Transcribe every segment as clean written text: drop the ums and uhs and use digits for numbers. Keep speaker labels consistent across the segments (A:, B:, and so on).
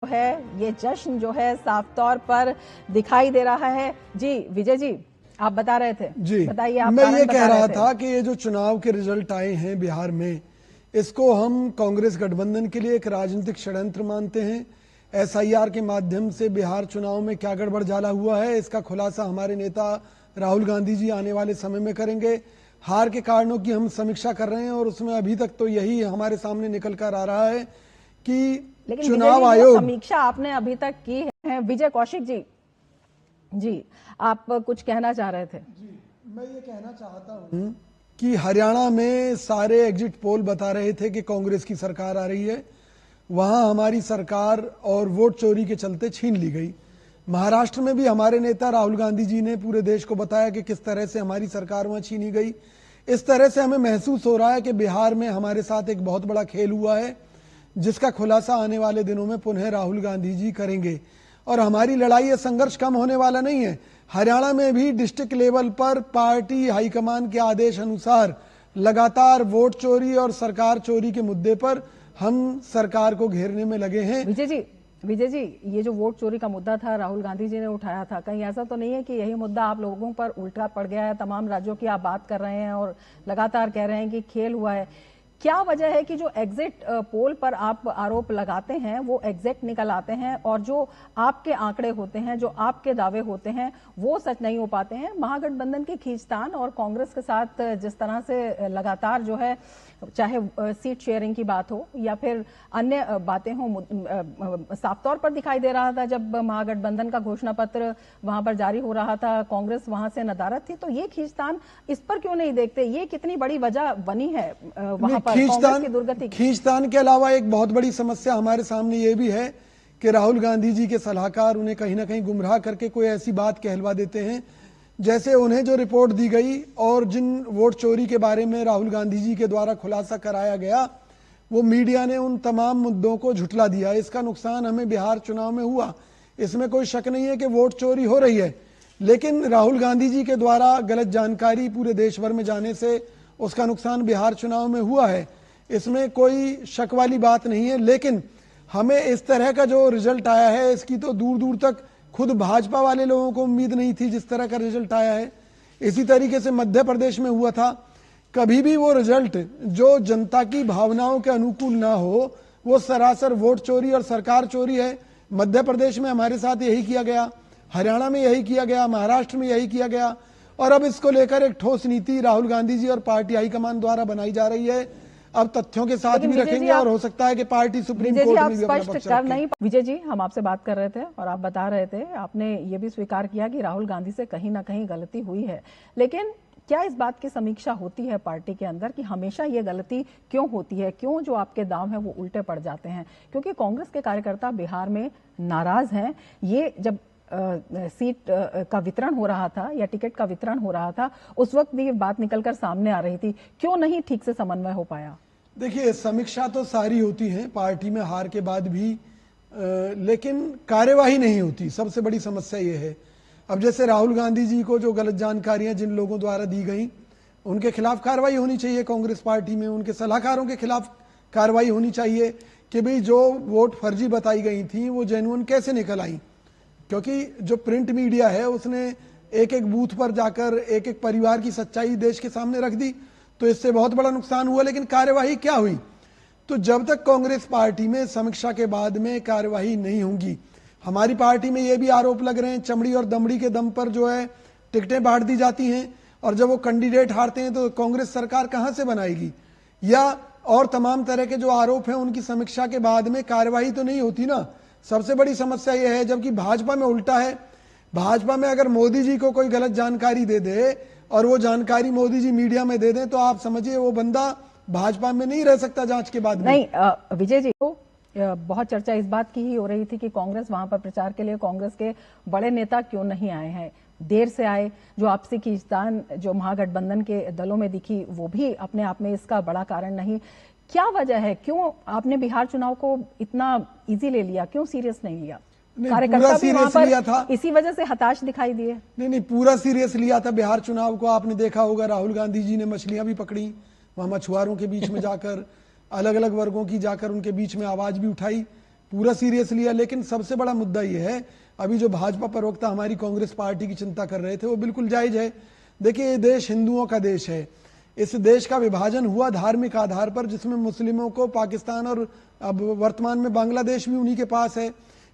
A: है ये जश्न जो है साफ तौर पर दिखाई दे रहा है। जी विजय जी, आप बता रहे थे,
B: जी
A: बताइए। आप
B: मैं ये कह रहा था कि ये जो चुनाव के रिजल्ट आए हैं बिहार में, इसको हम कांग्रेस गठबंधन के लिए एक राजनीतिक षड्यंत्र मानते हैं। एसआईआर के माध्यम से बिहार चुनाव में क्या गड़बड़ झाला हुआ है, इसका खुलासा हमारे नेता राहुल गांधी जी आने वाले समय में करेंगे। हार के कारणों की हम समीक्षा कर रहे हैं और उसमें अभी तक तो यही हमारे सामने निकल कर आ रहा है कि चुनाव आयोग,
A: समीक्षा आपने अभी तक की है। विजय कौशिक जी, जी आप कुछ कहना चाह रहे थे।
B: जी मैं ये कहना चाहता हूँ कि हरियाणा में सारे एग्जिट पोल बता रहे थे कि कांग्रेस की सरकार आ रही है, वहां हमारी सरकार और वोट चोरी के चलते छीन ली गई। महाराष्ट्र में भी हमारे नेता राहुल गांधी जी ने पूरे देश को बताया कि किस तरह से हमारी सरकार वहां छीनी गई। इस तरह से हमें महसूस हो रहा है कि बिहार में हमारे साथ एक बहुत बड़ा खेल हुआ है, जिसका खुलासा आने वाले दिनों में पुनः राहुल गांधी जी करेंगे। और हमारी लड़ाई या संघर्ष कम होने वाला नहीं है। हरियाणा में भी डिस्ट्रिक्ट लेवल पर पार्टी हाईकमान के आदेश अनुसार लगातार वोट चोरी और सरकार चोरी के मुद्दे पर हम सरकार को घेरने में लगे हैं।
A: विजय जी, ये जो वोट चोरी का मुद्दा था राहुल गांधी जी ने उठाया था, कहीं ऐसा तो नहीं है कि यही मुद्दा आप लोगों पर उल्टा पड़ गया है? तमाम राज्यों की आप बात कर रहे हैं और लगातार कह रहे हैं कि खेल हुआ है। क्या वजह है कि जो एग्जिट पोल पर आप आरोप लगाते हैं वो एग्जैक्ट निकल आते हैं और जो आपके आंकड़े होते हैं, जो आपके दावे होते हैं, वो सच नहीं हो पाते हैं? महागठबंधन की खींचतान और कांग्रेस के साथ जिस तरह से लगातार जो है, चाहे सीट शेयरिंग की बात हो या फिर अन्य बातें हो, साफ तौर पर दिखाई दे रहा था जब महागठबंधन का घोषणा पत्र वहां पर जारी हो रहा था, कांग्रेस वहां से नदारद थी। तो ये खींचतान, इस पर क्यों नहीं देखते? ये कितनी बड़ी वजह बनी है वहां पर कांग्रेस की दुर्गति?
B: खींचतान के अलावा एक बहुत बड़ी समस्या हमारे सामने ये भी है कि राहुल गांधी जी के सलाहकार उन्हें कहीं ना कहीं गुमराह करके कोई ऐसी बात कहलवा देते हैं, जैसे उन्हें जो रिपोर्ट दी गई और जिन वोट चोरी के बारे में राहुल गांधी जी के द्वारा खुलासा कराया गया, वो मीडिया ने उन तमाम मुद्दों को झुठला दिया। इसका नुकसान हमें बिहार चुनाव में हुआ, इसमें कोई शक नहीं है कि वोट चोरी हो रही है, लेकिन राहुल गांधी जी के द्वारा गलत जानकारी पूरे देश भर में जाने से उसका नुकसान बिहार चुनाव में हुआ है, इसमें कोई शक वाली बात नहीं है। लेकिन हमें इस तरह का जो रिजल्ट आया है, इसकी तो दूर दूर तक खुद भाजपा वाले लोगों को उम्मीद नहीं थी जिस तरह का रिजल्ट आया है। इसी तरीके से मध्य प्रदेश में हुआ था। कभी भी वो रिजल्ट जो जनता की भावनाओं के अनुकूल ना हो, वो सरासर वोट चोरी और सरकार चोरी है। मध्य प्रदेश में हमारे साथ यही किया गया, हरियाणा में यही किया गया, महाराष्ट्र में यही किया गया, और अब इसको लेकर एक ठोस नीति राहुल गांधी जी और पार्टी हाईकमान द्वारा बनाई जा रही है। अब तथ्यों के साथ भी रखेंगे और हो सकता है कि पार्टी सुप्रीम कोर्ट में भी अपना पक्ष रखे।
A: विजय जी, हम आपसे बात कर रहे थे और आप बता रहे थे, आपने ये भी स्वीकार किया कि राहुल गांधी से कहीं ना कहीं गलती हुई है, लेकिन क्या इस बात की समीक्षा होती है पार्टी के अंदर कि हमेशा ये गलती क्यों होती है? क्यों जो आपके दांव है वो उल्टे पड़ जाते हैं? क्योंकि कांग्रेस के कार्यकर्ता बिहार में नाराज हैं। ये जब सीट का वितरण हो रहा था या टिकट का वितरण हो रहा था, उस वक्त ये बात निकलकर सामने आ रही थी, क्यों नहीं ठीक से समन्वय हो पाया?
B: देखिए, समीक्षा तो सारी होती है पार्टी में हार के बाद भी, लेकिन कार्यवाही नहीं होती। सबसे बड़ी समस्या ये है। अब जैसे राहुल गांधी जी को जो गलत जानकारियां जिन लोगों द्वारा दी गई, उनके खिलाफ कार्रवाई होनी चाहिए कांग्रेस पार्टी में, उनके सलाहकारों के खिलाफ कार्रवाई होनी चाहिए कि भाई जो वोट फर्जी बताई गई थी वो जेन्युइन कैसे निकल आई। क्योंकि जो प्रिंट मीडिया है उसने एक एक बूथ पर जाकर एक एक परिवार की सच्चाई देश के सामने रख दी, तो इससे बहुत बड़ा नुकसान हुआ। लेकिन कार्यवाही क्या हुई? तो जब तक कांग्रेस पार्टी में समीक्षा के बाद में कार्यवाही नहीं होगी, हमारी पार्टी में ये भी आरोप लग रहे हैं चमड़ी और दमड़ी के दम पर जो है टिकटें बांट दी जाती हैं, और जब वो कैंडिडेट हारते हैं तो कांग्रेस सरकार कहां से बनाएगी, या और तमाम तरह के जो आरोप हैं उनकी समीक्षा के बाद में कार्यवाही तो नहीं होती ना। सबसे बड़ी समस्या यह है, जबकि भाजपा में उल्टा है। भाजपा में अगर मोदी जी को कोई गलत जानकारी दे दे और वो जानकारी मोदी जी मीडिया में दे दें, तो आप समझिए वो बंदा भाजपा में नहीं रह सकता जांच के बाद में।
A: नहीं विजय जी, तो बहुत चर्चा इस बात की ही हो रही थी कि कांग्रेस वहां पर प्रचार के लिए कांग्रेस के बड़े नेता क्यों नहीं आए हैं, देर से आए। जो आपसी खींचतान जो महागठबंधन के दलों में दिखी, वो भी अपने आप में इसका बड़ा कारण नहीं। क्या वजह है? क्यों आपने बिहार चुनाव को इतना इजी ले लिया, क्यों सीरियस नहीं लिया?
B: पूरा सीरियस लिया था,
A: इसी वजह से हताश दिखाई दिए।
B: नहीं, पूरा सीरियस लिया था बिहार चुनाव को। आपने देखा होगा राहुल गांधी जी ने मछलियां भी पकड़ी, वहां मछुआरों के बीच में जाकर, अलग अलग वर्गों की जाकर उनके बीच में आवाज भी उठाई। पूरा सीरियस लिया। लेकिन सबसे बड़ा मुद्दा यह है, अभी जो भाजपा प्रवक्ता हमारी कांग्रेस पार्टी की चिंता कर रहे थे वो बिल्कुल जायज है। देखिए, ये देश हिंदुओं का देश है। इस देश का विभाजन हुआ धार्मिक आधार पर, जिसमें मुस्लिमों को पाकिस्तान और अब वर्तमान में बांग्लादेश भी उन्हीं के पास है।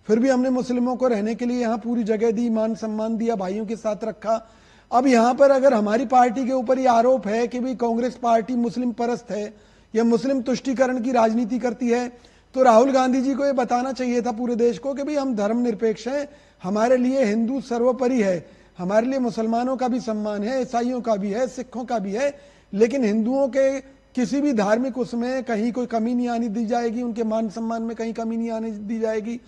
B: फिर भी हमने मुस्लिमों को रहने के लिए यहाँ पूरी जगह दी, मान सम्मान दिया, भाइयों के साथ रखा। अब यहाँ पर अगर हमारी पार्टी के ऊपर ये आरोप है कि भाई कांग्रेस पार्टी मुस्लिम परस्त है या मुस्लिम तुष्टीकरण की राजनीति करती है, तो राहुल गांधी जी को ये बताना चाहिए था पूरे देश को कि भाई हम धर्मनिरपेक्ष हैं, हमारे लिए हिंदू सर्वोपरि है, हमारे लिए मुसलमानों का भी सम्मान है, ईसाइयों का भी है, सिखों का भी है, लेकिन हिंदुओं के किसी भी धार्मिक उसमें कहीं कोई कमी नहीं आने दी जाएगी, उनके मान सम्मान में कहीं कमी नहीं आने दी जाएगी।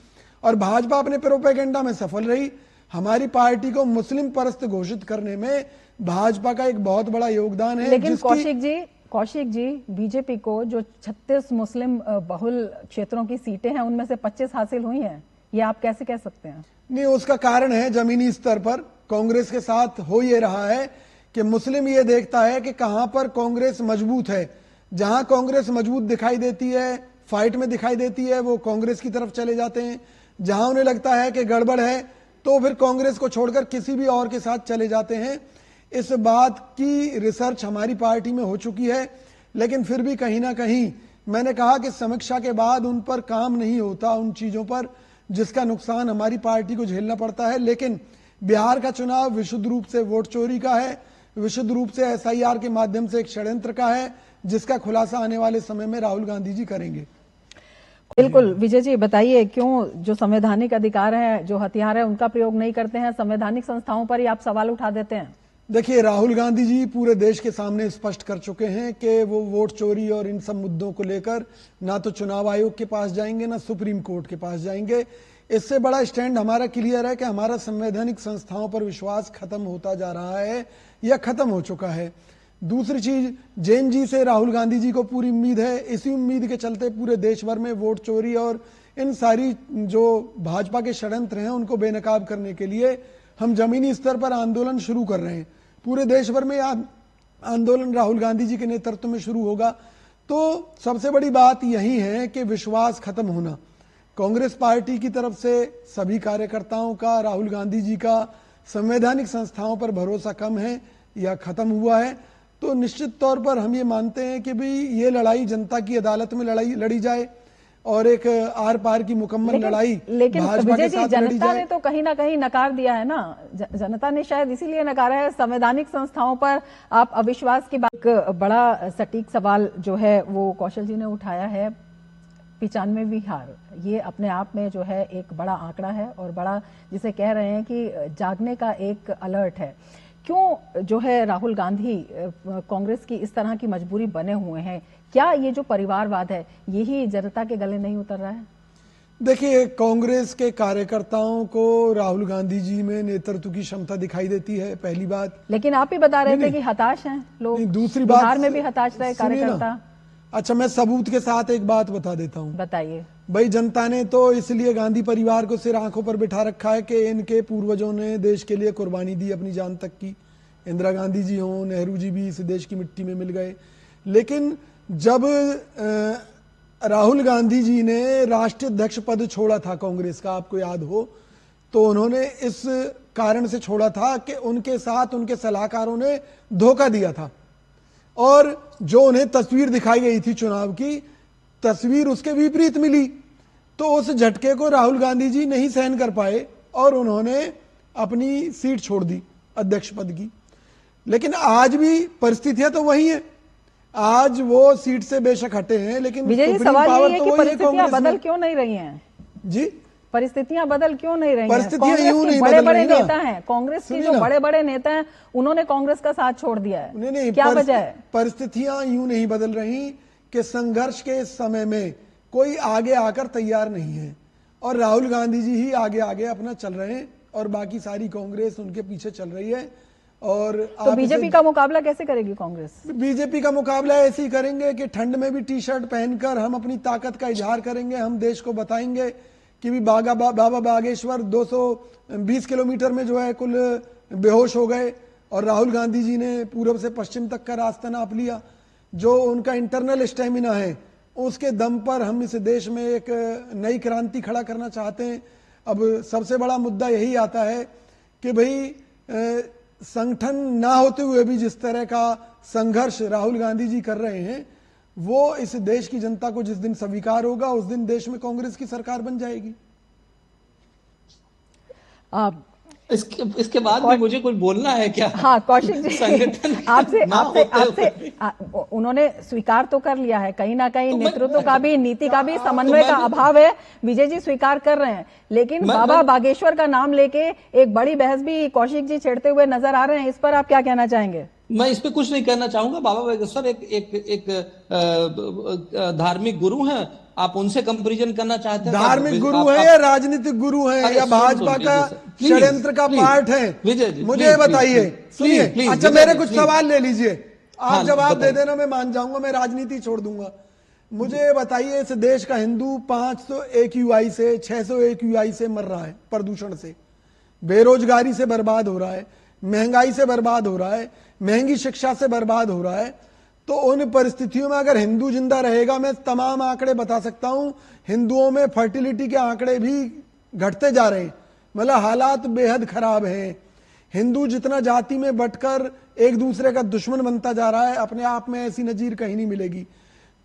B: और भाजपा अपने प्रोपेगेंडा में सफल रही। हमारी पार्टी को मुस्लिम परस्त घोषित करने में भाजपा का एक बहुत बड़ा योगदान है।
A: लेकिन कौशिक जी बीजेपी को जो 36 मुस्लिम बहुल क्षेत्रों की सीटें हैं उनमें से 25 हासिल हुई हैं, ये आप कैसे कह सकते हैं?
B: नहीं, उसका कारण है जमीनी स्तर पर कांग्रेस के साथ हो ये रहा है कि मुस्लिम ये देखता है कि कहां पर कांग्रेस मजबूत है। जहां कांग्रेस मजबूत दिखाई देती है, फाइट में दिखाई देती है, वो कांग्रेस की तरफ चले जाते हैं। जहां उन्हें लगता है कि गड़बड़ है तो फिर कांग्रेस को छोड़कर किसी भी और के साथ चले जाते हैं। इस बात की रिसर्च हमारी पार्टी में हो चुकी है, लेकिन फिर भी कहीं ना कहीं मैंने कहा कि समीक्षा के बाद उन पर काम नहीं होता, उन चीजों पर जिसका नुकसान हमारी पार्टी को झेलना पड़ता है। लेकिन बिहार का चुनाव विशुद्ध रूप से वोट चोरी का है, विशुद्ध रूप से SIR के माध्यम से एक षड्यंत्र का है, जिसका खुलासा आने वाले समय में राहुल गांधी जी करेंगे।
A: बिल्कुल। विजय जी बताइए, क्यों जो संवैधानिक अधिकार है, जो हथियार है, उनका प्रयोग नहीं करते हैं? संवैधानिक संस्थाओं पर ही आप सवाल उठा देते हैं।
B: देखिए, राहुल गांधी जी पूरे देश के सामने स्पष्ट कर चुके हैं कि वो वोट चोरी और इन सब मुद्दों को लेकर ना तो चुनाव आयोग के पास जाएंगे, ना सुप्रीम कोर्ट के पास जाएंगे। इससे बड़ा स्टैंड हमारा क्लियर है कि हमारा संवैधानिक संस्थाओं पर विश्वास खत्म होता जा रहा है या खत्म हो चुका है। दूसरी चीज, जैन जी से राहुल गांधी जी को पूरी उम्मीद है। इसी उम्मीद के चलते पूरे देश भर में वोट चोरी और इन सारी जो भाजपा के षड्यंत्र हैं उनको बेनकाब करने के लिए हम जमीनी स्तर पर आंदोलन शुरू कर रहे हैं। पूरे देश भर में आंदोलन राहुल गांधी जी के नेतृत्व में शुरू होगा। तो सबसे बड़ी बात यही है कि विश्वास खत्म होना। कांग्रेस पार्टी की तरफ से सभी कार्यकर्ताओं का राहुल गांधी जी का संवैधानिक संस्थाओं पर भरोसा कम है या खत्म हुआ है। तो निश्चित तौर पर हम ये मानते हैं कि भाई ये लड़ाई जनता की अदालत में लड़ी जाए और एक आर पार की मुकम्मल लड़ाई भाजपा के साथ लड़ी जाए।
A: जनता ने तो कहीं ना कहीं नकार दिया है ना। जनता ने शायद इसीलिए नकारा है। संवैधानिक संस्थाओं पर आप अविश्वास की बात, बड़ा सटीक सवाल जो है वो कौशल जी ने उठाया है। 95वीं हार, ये अपने आप में जो है एक बड़ा आंकड़ा है और बड़ा, जिसे कह रहे हैं कि जागने का एक अलर्ट है। क्यों जो है राहुल गांधी कांग्रेस की इस तरह की मजबूरी बने हुए हैं? क्या ये जो परिवारवाद है यही जनता के गले नहीं उतर रहा है?
B: देखिए, कांग्रेस के कार्यकर्ताओं को राहुल गांधी जी में नेतृत्व की क्षमता दिखाई देती है, पहली बात।
A: लेकिन आप ही बता रहे थे कि हताश हैं लोग।
B: दूसरी बात,
A: बिहार में भी हताश रहे कार्यकर्ता।
B: अच्छा, मैं सबूत के साथ एक बात बता देता हूं।
A: बताइए।
B: भाई, जनता ने तो इसलिए गांधी परिवार को सिर आंखों पर बिठा रखा है कि इनके पूर्वजों ने देश के लिए कुर्बानी दी अपनी जान तक की। इंदिरा गांधी जी हों, नेहरू जी भी इस देश की मिट्टी में मिल गए। लेकिन जब राहुल गांधी जी ने राष्ट्रीय अध्यक्ष पद छोड़ा था कांग्रेस का, आपको याद हो, तो उन्होंने इस कारण से छोड़ा था कि उनके साथ उनके सलाहकारों ने धोखा दिया था और जो उन्हें तस्वीर दिखाई गई थी चुनाव की, तस्वीर उसके विपरीत मिली। तो उस झटके को राहुल गांधी जी नहीं सहन कर पाए और उन्होंने अपनी सीट छोड़ दी अध्यक्ष पद की। लेकिन आज भी परिस्थितियां तो वही है। आज वो सीट से बेशक हटे हैं, लेकिन
A: सुप्रीम पावर तो वही है। परिस्थितियां बदल क्यों नहीं रही हैं जी? परिस्थितियां बदल क्यों नहीं रही हैं?
B: परिस्थितियां यूं नहीं
A: बड़े
B: बदल
A: बड़े
B: रही ना।
A: नेता हैं कांग्रेस के, जो बड़े बड़े नेता हैं, उन्होंने कांग्रेस का साथ छोड़ दिया है।
B: नहीं,
A: क्या वजह है?
B: परिस्थितियां यूं नहीं बदल रही कि संघर्ष के इस समय में कोई आगे आकर तैयार नहीं है और राहुल गांधी जी ही आगे आगे अपना चल रहे हैं और बाकी सारी कांग्रेस उनके पीछे चल रही है। और
A: तो बीजेपी का मुकाबला कैसे करेगी कांग्रेस?
B: बीजेपी का मुकाबला ऐसे ही करेंगे कि ठंड में भी टी-शर्ट पहनकर हम अपनी ताकत का इजहार करेंगे। हम देश को बताएंगे कि भी बाबा बागेश्वर 220 किलोमीटर में जो है कुल बेहोश हो गए और राहुल गांधी जी ने पूर्व से पश्चिम तक का रास्ता नाप लिया। जो उनका इंटरनल स्टेमिना है उसके दम पर हम इस देश में एक नई क्रांति खड़ा करना चाहते हैं। अब सबसे बड़ा मुद्दा यही आता है कि भाई संगठन ना होते हुए भी जिस तरह का संघर्ष राहुल गांधी जी कर रहे हैं, वो इस देश की जनता को जिस दिन स्वीकार होगा उस दिन देश में कांग्रेस की सरकार बन जाएगी।
C: इसके बाद में मुझे कुछ बोलना है क्या?
A: हाँ कौशिक जी,
C: संगठन
A: आपसे उन्होंने स्वीकार तो कर लिया है, कहीं ना कहीं नेतृत्व का भी, नीति का भी, समन्वय का अभाव है, विजय जी स्वीकार कर रहे हैं, लेकिन बाबा बागेश्वर का नाम लेके एक बड़ी बहस भी कौशिक जी छेड़ते हुए नजर आ रहे हैं। इस पर आप क्या कहना चाहेंगे?
C: मैं इस पे कुछ नहीं कहना चाहूंगा। बाबा बागेश्वर एक धार्मिक गुरु हैं, आप उनसे कंपैरिजन करना चाहते हैं?
B: धार्मिक गुरु है या राजनीतिक गुरु है या भाजपा का षड्यंत्र का पार्ट है?
C: विजय जी
B: मुझे बताइए। सुनिए, अच्छा मेरे कुछ सवाल ले लीजिए, आप जवाब दे देना, मैं मान जाऊंगा, मैं राजनीति छोड़ दूंगा। मुझे बताइए, इस देश का हिंदू 500 AQI से 600 AQI से मर रहा है, प्रदूषण से, बेरोजगारी से बर्बाद हो रहा है, महंगाई से बर्बाद हो रहा है, महंगी शिक्षा से बर्बाद हो रहा है। तो उन परिस्थितियों में अगर हिंदू जिंदा रहेगा, मैं तमाम आंकड़े बता सकता हूं, हिंदुओं में फर्टिलिटी के आंकड़े भी घटते जा रहे हैं, मतलब हालात बेहद खराब हैं। हिंदू जितना जाति में बंटकर एक दूसरे का दुश्मन बनता जा रहा है, अपने आप में ऐसी नजीर कहीं नहीं मिलेगी।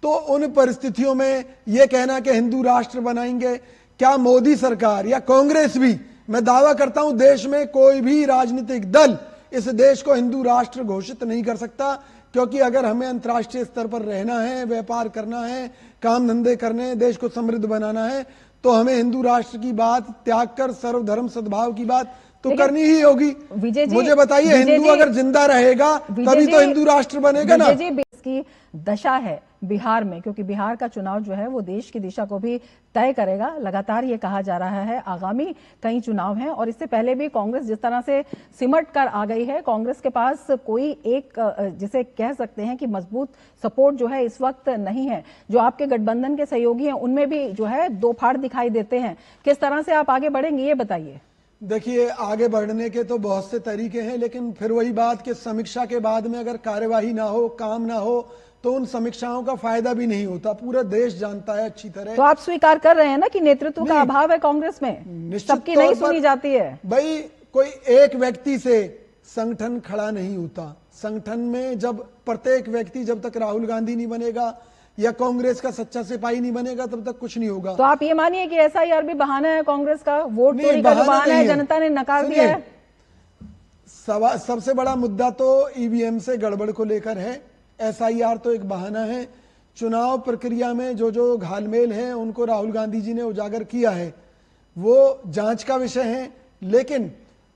B: तो उन परिस्थितियों में यह कहना कि हिंदू राष्ट्र बनाएंगे, क्या मोदी सरकार या कांग्रेस भी, मैं दावा करता हूं देश में कोई भी राजनीतिक दल इस देश को हिंदू राष्ट्र घोषित नहीं कर सकता, क्योंकि अगर हमें अंतर्राष्ट्रीय स्तर पर रहना है, व्यापार करना है, काम धंधे करने हैं, देश को समृद्ध बनाना है, तो हमें हिंदू राष्ट्र की बात त्याग कर सर्वधर्म सद्भाव की बात तो करनी ही होगी। मुझे बताइए, हिंदू अगर जिंदा रहेगा तभी तो हिंदू राष्ट्र बनेगा ना।
A: की दशा है बिहार में, क्योंकि बिहार का चुनाव जो है वो देश की दिशा को भी तय करेगा। लगातार ये कहा जा रहा है आगामी कई चुनाव हैं, और इससे पहले भी कांग्रेस जिस तरह से सिमट कर आ गई है, कांग्रेस के पास कोई एक जिसे कह सकते हैं कि मजबूत सपोर्ट जो है इस वक्त नहीं है। जो आपके गठबंधन के सहयोगी हैं उनमें भी जो है दो फाड़ दिखाई देते हैं। किस तरह से आप आगे बढ़ेंगे ये बताइए।
B: देखिए, आगे बढ़ने के तो बहुत से तरीके हैं, लेकिन फिर वही बात कि समीक्षा के बाद में अगर कार्यवाही ना हो, काम ना हो, तो उन समीक्षाओं का फायदा भी नहीं होता। पूरा देश जानता है अच्छी तरह।
A: तो आप स्वीकार कर रहे हैं ना कि नेतृत्व का अभाव है कांग्रेस में, सबकी नहीं सुनी जाती है।
B: भाई, कोई एक व्यक्ति से संगठन खड़ा नहीं होता। संगठन में जब प्रत्येक व्यक्ति, जब तक राहुल गांधी नहीं बनेगा या कांग्रेस का सच्चा सिपाही नहीं बनेगा, तब तक कुछ नहीं होगा।
A: तो आप ये मानिए कि SIR भी बहाना है कांग्रेस का, वोट चोरी का बहाना है, जनता ने नकार दिया है।
B: सबसे बड़ा मुद्दा तो EVM से गड़बड़ को लेकर है। SIR तो एक बहाना है। चुनाव प्रक्रिया में जो जो घालमेल है उनको राहुल गांधी जी ने उजागर किया है, वो जांच का विषय है। लेकिन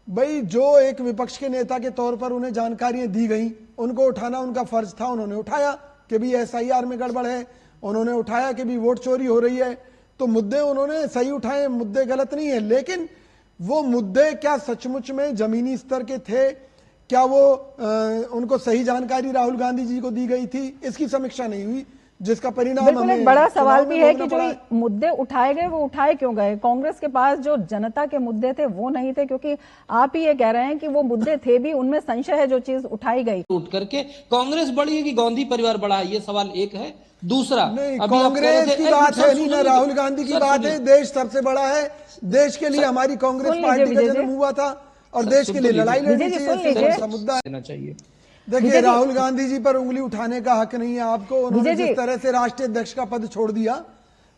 B: भाई, जो एक विपक्ष के नेता के तौर पर उन्हें जानकारियां दी गई, उनको उठाना उनका फर्ज था। उन्होंने उठाया कि भी SIR में गड़बड़ है, उन्होंने उठाया कि भी वोट चोरी हो रही है। तो मुद्दे उन्होंने सही उठाए, मुद्दे गलत नहीं है, लेकिन वो मुद्दे क्या सचमुच में जमीनी स्तर के थे? क्या वो उनको सही जानकारी राहुल गांधी जी को दी गई थी? इसकी समीक्षा नहीं हुई, जिसका परिणाम
A: बिल्कुल एक बड़ा सवाल भी है कि जो मुद्दे उठाए गए वो उठाए क्यों गए? कांग्रेस के पास जो जनता के मुद्दे थे वो नहीं थे, क्योंकि आप ही ये कह रहे हैं कि वो मुद्दे थे भी, उनमें संशय है जो चीज उठाई गई।
C: उठ करके कांग्रेस बड़ी है कि गांधी परिवार बड़ा है, ये सवाल एक है। दूसरा,
B: नहीं, कांग्रेस की बात है नहीं ना, राहुल गांधी की बात है। देश सबसे बड़ा है, देश के लिए हमारी कांग्रेस पार्टी का जन्म हुआ था और देश के लिए लड़ाई लड़नी चाहिए, मुद्दा
C: देना चाहिए।
B: देखिए, राहुल गांधी जी पर उंगली उठाने का हक नहीं है आपको। उन्होंने जिस तरह से राष्ट्रीय अध्यक्ष का पद छोड़ दिया,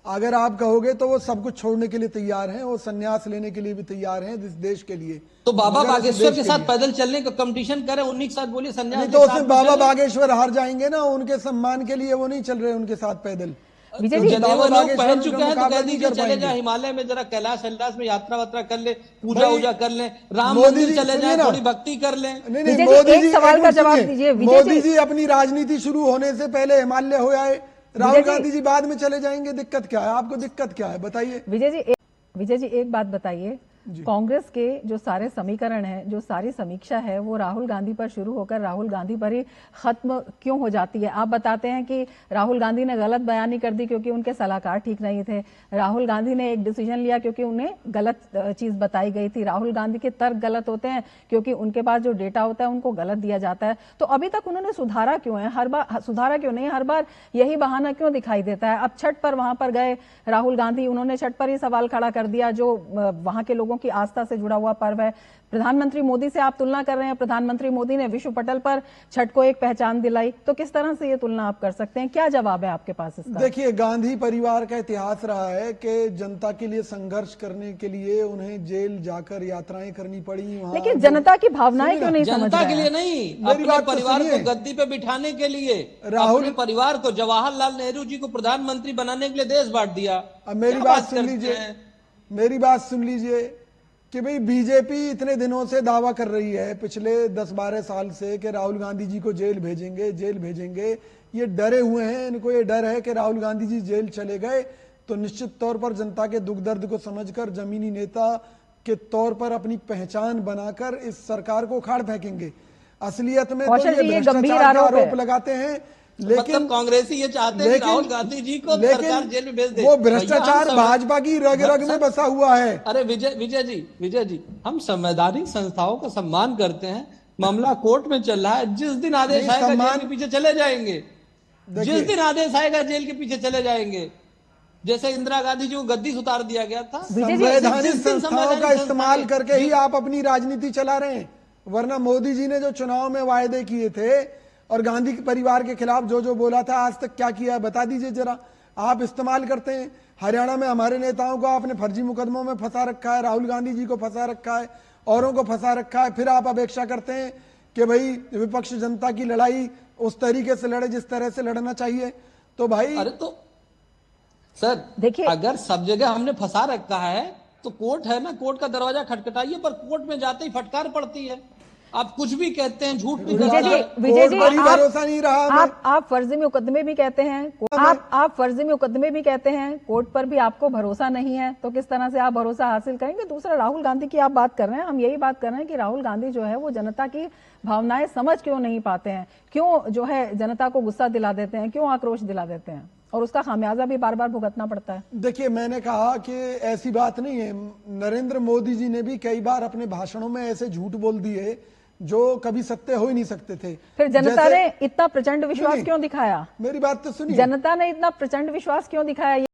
B: अगर आप कहोगे तो वो सब कुछ छोड़ने के लिए तैयार हैं, वो संन्यास लेने के लिए भी तैयार हैं इस देश के लिए।
C: तो बाबा बागेश्वर के साथ पैदल चलने का कंपटीशन करें, उन्हीं के साथ बोलिए संन्यास।
B: तो उसमें बाबा बागेश्वर हार जाएंगे ना, उनके सम्मान के लिए वो नहीं चल रहे उनके साथ पैदल।
C: विजय जी, लोग पहन चुके हैं तो कह दीजिए चले जाए हिमालय में, जरा कैलाश में यात्रा वात्रा कर ले, पूजा वूजा कर ले, राम मंदिर चले जाए, थोड़ी भक्ति कर ले।
B: नहीं, मोदी जी सवाल का जवाब दीजिए। मोदी जी अपनी राजनीति शुरू होने से पहले हिमालय हो आए, राहुल गांधी जी बाद में चले जाएंगे, दिक्कत क्या है? आपको दिक्कत क्या है बताइए।
A: विजय जी एक बात बताइए, कांग्रेस के जो सारे समीकरण हैं, जो सारी समीक्षा है, वो राहुल गांधी पर शुरू होकर राहुल गांधी पर ही खत्म क्यों हो जाती है? आप बताते हैं कि राहुल गांधी ने गलत बयानी कर दी क्योंकि उनके सलाहकार ठीक नहीं थे। राहुल गांधी ने एक डिसीजन लिया क्योंकि उन्हें गलत चीज बताई गई थी। राहुल गांधी के तर्क गलत होते हैं क्योंकि उनके पास जो डेटा होता है उनको गलत दिया जाता है। तो अभी तक उन्होंने सुधारा क्यों है? हर बार सुधारा क्यों नहीं? हर बार यही बहाना क्यों दिखाई देता है? अब छठ पर वहां पर गए राहुल गांधी, उन्होंने छठ पर ही सवाल खड़ा कर दिया जो वहां के लोगों की आस्था से जुड़ा हुआ पर्व है। प्रधानमंत्री मोदी से आप तुलना कर रहे हैं, प्रधानमंत्री मोदी ने विश्व पटल पर छठ को एक पहचान दिलाई, तो किस तरह से ये तुलना आप कर सकते हैं? क्या जवाब है आपके पास इसका?
B: देखिए, गांधी परिवार का इतिहास रहा है कि जनता के लिए संघर्ष करने के लिए उन्हें जेल जाकर यात्राएं करनी पड़ी।
A: लेकिन जनता की भावनाएं क्यों नहीं समझ रहे?
C: जनता के लिए नहीं, अपने परिवार को गद्दी पे बिठाने के लिए, अपने परिवार को, जवाहरलाल नेहरू जी को प्रधानमंत्री बनाने के लिए देश बांट दिया।
B: अब मेरी बात सुन लीजिए, मेरी बात सुन लीजिए कि भाई बीजेपी इतने दिनों से दावा कर रही है, पिछले 10-12 साल से, कि राहुल गांधी जी को जेल भेजेंगे, जेल भेजेंगे। ये डरे हुए हैं, इनको ये डर है कि राहुल गांधी जी जेल चले गए तो निश्चित तौर पर जनता के दुख दर्द को समझकर जमीनी नेता के तौर पर अपनी पहचान बनाकर इस सरकार को उखाड़ फेंकेंगे। असलियत में तो ये भ्रष्टाचार का आरोप लगाते हैं, लेकिन
C: मतलब कांग्रेसी ये चाहते हैं कि राहुल गांधी जी को सरकार जेल में भेज दे।
B: वो भ्रष्टाचार भाजपा की रग रग में बसा हुआ है।
C: अरे विजय जी, हम संवैधानिक संस्थाओं का सम्मान करते हैं। मामला कोर्ट में चल रहा है, जिस दिन आदेश आएगा जेल के पीछे चले जाएंगे, जिस दिन आदेश आएगा जेल के पीछे चले जाएंगे। जैसे इंदिरा गांधी जी को गद्दी से उतार दिया गया था।
B: संवैधानिक संस्थाओं का इस्तेमाल करके ही आप अपनी राजनीति चला रहे हैं, वरना मोदी जी ने जो चुनाव में वायदे किए थे और गांधी के परिवार के खिलाफ जो जो बोला था, आज तक क्या किया है बता दीजिए जरा। आप इस्तेमाल करते हैं। हरियाणा में हमारे नेताओं को आपने फर्जी मुकदमों में फंसा रखा है, राहुल गांधी जी को फंसा रखा है, औरों को फंसा रखा है। फिर आप अपेक्षा करते हैं कि भाई विपक्ष जनता की लड़ाई उस तरीके से लड़े जिस तरह से लड़ना चाहिए। तो भाई,
C: अरे तो सर देखिए, अगर सब जगह हमने फंसा रखा है तो कोर्ट है ना, कोर्ट का दरवाजा खटखटाइए, पर कोर्ट में जाते ही फटकार पड़ती है। आप कुछ भी कहते हैं, झूठ भी कहते हैं।
A: विजय जी,
B: भरोसा नहीं रहा।
A: आप फर्जी मुकदमे भी कहते हैं, आप फर्जी मुकदमे भी कहते हैं, कोर्ट पर भी आपको भरोसा नहीं है, तो किस तरह से आप भरोसा हासिल करेंगे? दूसरा, राहुल गांधी की आप बात कर रहे हैं, हम यही बात कर रहे हैं कि राहुल गांधी जो है वो जनता की भावनाएं समझ क्यों नहीं पाते हैं, क्यों जो है जनता को गुस्सा दिला देते हैं, क्यों आक्रोश दिला देते हैं, और उसका खामियाजा भी बार बार भुगतना पड़ता है।
B: देखिए, मैंने कहा कि ऐसी बात नहीं है। नरेंद्र मोदी जी ने भी कई बार अपने भाषणों में ऐसे झूठ बोल दिए जो कभी सत्य हो ही नहीं सकते थे।
A: फिर जनता ने इतना प्रचंड विश्वास क्यों दिखाया?
B: मेरी बात तो सुनिए,
A: जनता ने इतना प्रचंड विश्वास क्यों दिखाया?